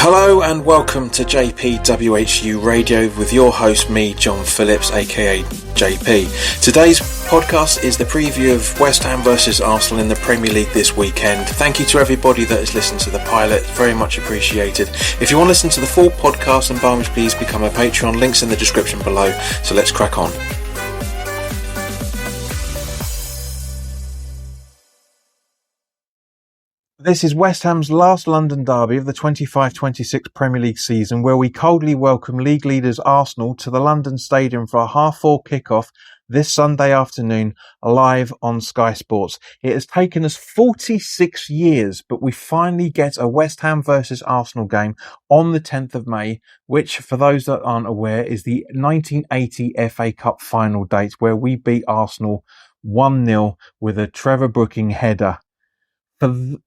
Hello and welcome to JPWHU Radio with your host, me, John Phillips, aka JP. Today's podcast is the preview of West Ham versus Arsenal in the Premier League this weekend. Thank you to everybody that has listened to the pilot, very much appreciated. If you want to listen to the full podcast, then by please become a Patreon, links in the description below. So let's crack on. This is West Ham's last London derby of the 25-26 Premier League season, where we coldly welcome league leaders Arsenal to the London Stadium for a 4:30 kickoff this Sunday afternoon, live on Sky Sports. It has taken us 46 years, but we finally get a West Ham versus Arsenal game on the 10th of May, which, for those that aren't aware, is the 1980 FA Cup final date, where we beat Arsenal 1-0 with a Trevor Brooking header.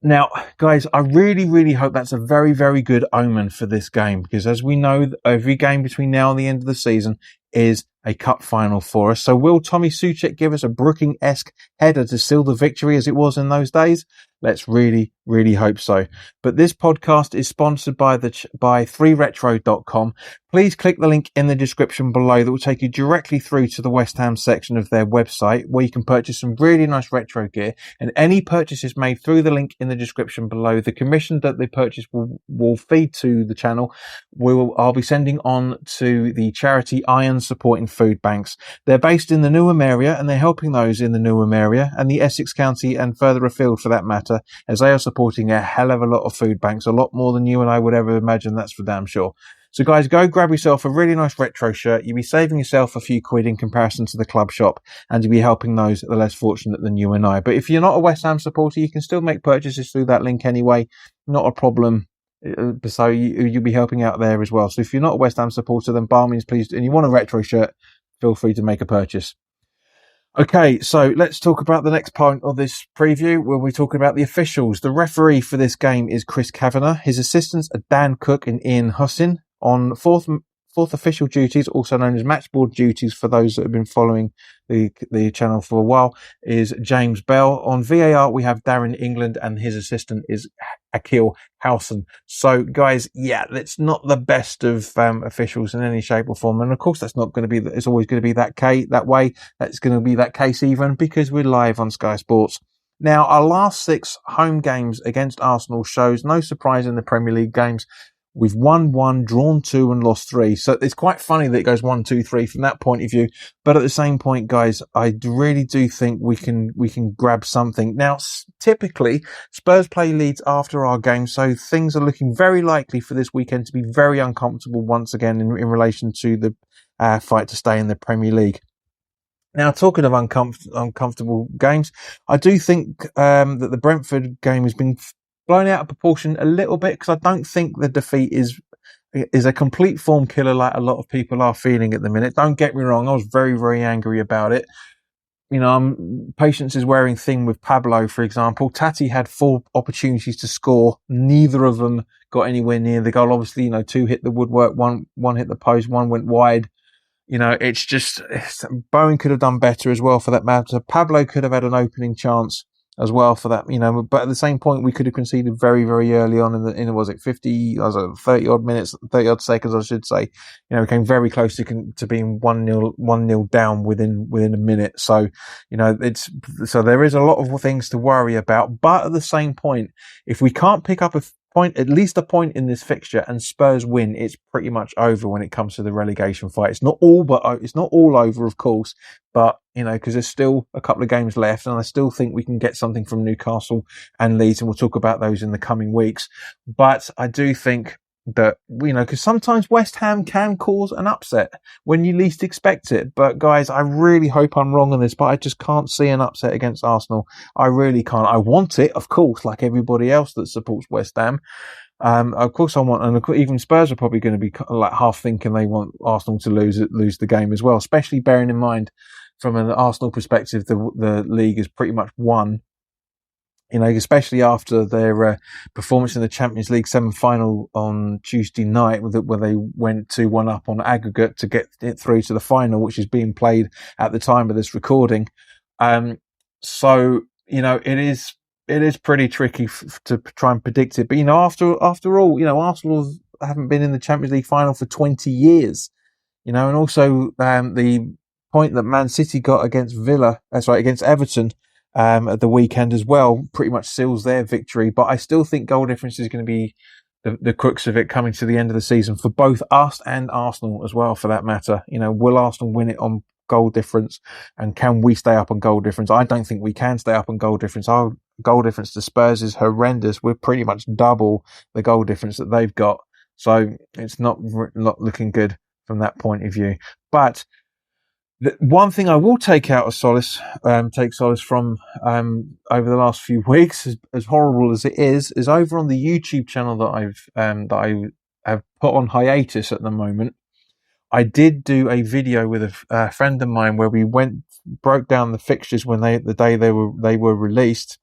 Now, guys, I really hope that's a very, very good omen for this game, because as we know, every game between now and the end of the season is a cup final for us. So will Tommy Soucek give us a Brooking-esque header to seal the victory as it was in those days? Let's really hope so. But this podcast is sponsored by 3retro.com. Please click the link in the description below that will take you directly through to the West Ham section of their website, where you can purchase some really nice retro gear. And any purchases made through the link in the description below, the commission that they purchase will feed to the channel. I'll be sending on to the charity Iron Supporting Food Banks. They're based in the Newham area, and they're helping those in the Newham area and the Essex County and further afield for that matter, as they are supporting a hell of a lot of food banks, a lot more than you and I would ever imagine, that's for damn sure. So guys, go grab yourself a really nice retro shirt. You'll be saving yourself a few quid in comparison to the club shop, and you'll be helping those that are less fortunate than you and I. But if you're not a West Ham supporter, you can still make purchases through that link anyway. Not a problem. So you'll be helping out there as well. So if you're not a West Ham supporter, then by all means, please, and you want a retro shirt, feel free to make a purchase. Okay, so let's talk about the next point of this preview, where we're talking about the officials. The referee for this game is Chris Kavanagh. His assistants are Dan Cook and Ian Hussin. On fourth official duties, also known as matchboard duties for those that have been following the channel for a while, is James Bell. On VAR, we have Darren England, and his assistant is Akil Howson. So, guys, yeah, it's not the best of officials in any shape or form, and of course, that's not going to be. It's always going to be that way. That's going to be that case even because we're live on Sky Sports. Now, our last 6 home games against Arsenal shows no surprise in the Premier League games. We've won 1, drawn 2, and lost 3. So it's quite funny that it goes 1, 2, 3 from that point of view. But at the same point, guys, I really do think we can grab something. Now, typically, Spurs play Leeds after our game, so things are looking very likely for this weekend to be very uncomfortable once again in relation to the fight to stay in the Premier League. Now, talking of uncomfortable games, I do think that the Brentford game has been blown out of proportion a little bit, because I don't think the defeat is a complete form killer like a lot of people are feeling at the minute. Don't get me wrong, I was very angry about it. You know, patience is wearing thin with Pablo, for example. Tati had 4 opportunities to score. Neither of them got anywhere near the goal. Obviously, 2 hit the woodwork, one hit the post, 1 went wide. Bowen could have done better as well for that matter. Pablo could have had an opening chance as well for that, but at the same point, we could have conceded very early on in 30 odd minutes, 30 odd seconds, I should say. We came very close to being 1-0 down within a minute. So, so there is a lot of things to worry about. But at the same point, if we can't pick up at least a point in this fixture, and Spurs win, it's pretty much over when it comes to the relegation fight. It's not all over, of course, but because there's still a couple of games left, and I still think we can get something from Newcastle and Leeds, and we'll talk about those in the coming weeks. But I do think that, because sometimes West Ham can cause an upset when you least expect it. But guys, I really hope I'm wrong on this, but I just can't see an upset against Arsenal. I really can't. I want it, of course, like everybody else that supports West Ham. Of course I want, and even Spurs are probably going to be like half thinking they want Arsenal to lose the game as well, especially bearing in mind from an Arsenal perspective, the league is pretty much won. Especially after their performance in the Champions League semi-final on Tuesday night, where they went 2-1 up on aggregate to get it through to the final, which is being played at the time of this recording. So it is pretty tricky to try and predict it. But after all, Arsenal haven't been in the Champions League final for 20 years. And also the point that Man City got against against Everton at the weekend as well, pretty much seals their victory. But I still think goal difference is going to be the crux of it coming to the end of the season for both us and Arsenal as well, for that matter. Will Arsenal win it on goal difference, and can we stay up on goal difference? I don't think we can stay up on goal difference. Our goal difference to Spurs is horrendous. We're pretty much double the goal difference that they've got, so it's not looking good from that point of view. But the one thing I will take solace from over the last few weeks, as horrible as it is over on the YouTube channel that I have put on hiatus at the moment. I did do a video with a friend of mine where we broke down the fixtures the day they were released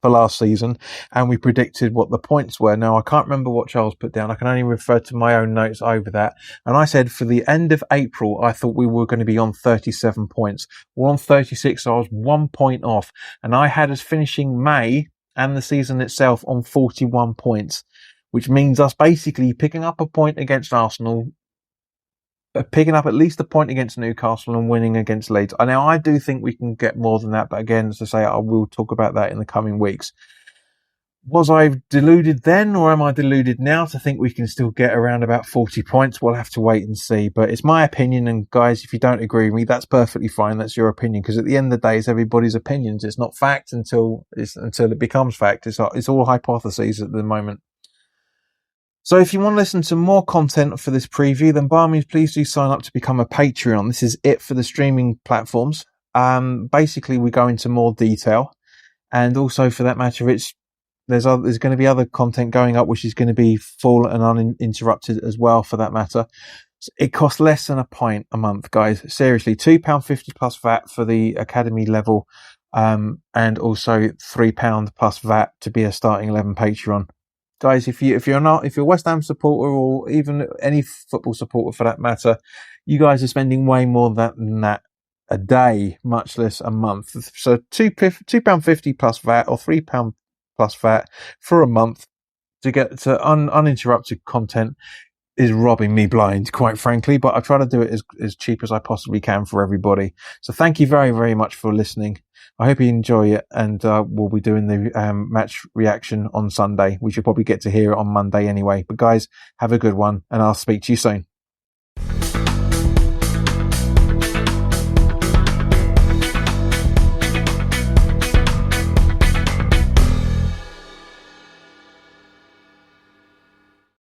for last season, and we predicted what the points were. Now, I can't remember what Charles put down. I can only refer to my own notes over that. And I said for the end of April, I thought we were going to be on 37 points. We're on 36, so I was 1 point off. And I had us finishing May and the season itself on 41 points, which means us basically picking up a point against Arsenal, picking up at least a point against Newcastle, and winning against Leeds. Now, I do think we can get more than that, but again, as I say, I will talk about that in the coming weeks. Was I deluded then, or am I deluded now to think we can still get around about 40 points? We'll have to wait and see, but it's my opinion, and guys, if you don't agree with me, that's perfectly fine. That's your opinion, because at the end of the day, it's everybody's opinions. It's not fact until it becomes fact. It's all hypotheses at the moment. So if you want to listen to more content for this preview, then by all means, please do sign up to become a Patreon. This is it for the streaming platforms. Basically, we go into more detail, and also for that matter, there's going to be other content going up, which is going to be full and uninterrupted as well, for that matter. So it costs less than £1 a month, guys. Seriously, £2.50 plus VAT for the academy level, and also £3 plus VAT to be a starting 11 Patreon. Guys, if you're a West Ham supporter, or even any football supporter for that matter, you guys are spending way more than that a day, much less a month. So £2.50 plus VAT, or £3 plus VAT for a month to get to uninterrupted content is robbing me blind, quite frankly, but I try to do it as cheap as I possibly can for everybody. So thank you very, very much for listening. I hope you enjoy it, and we'll be doing the match reaction on Sunday. We should probably get to hear it on Monday anyway. But guys, have a good one, and I'll speak to you soon.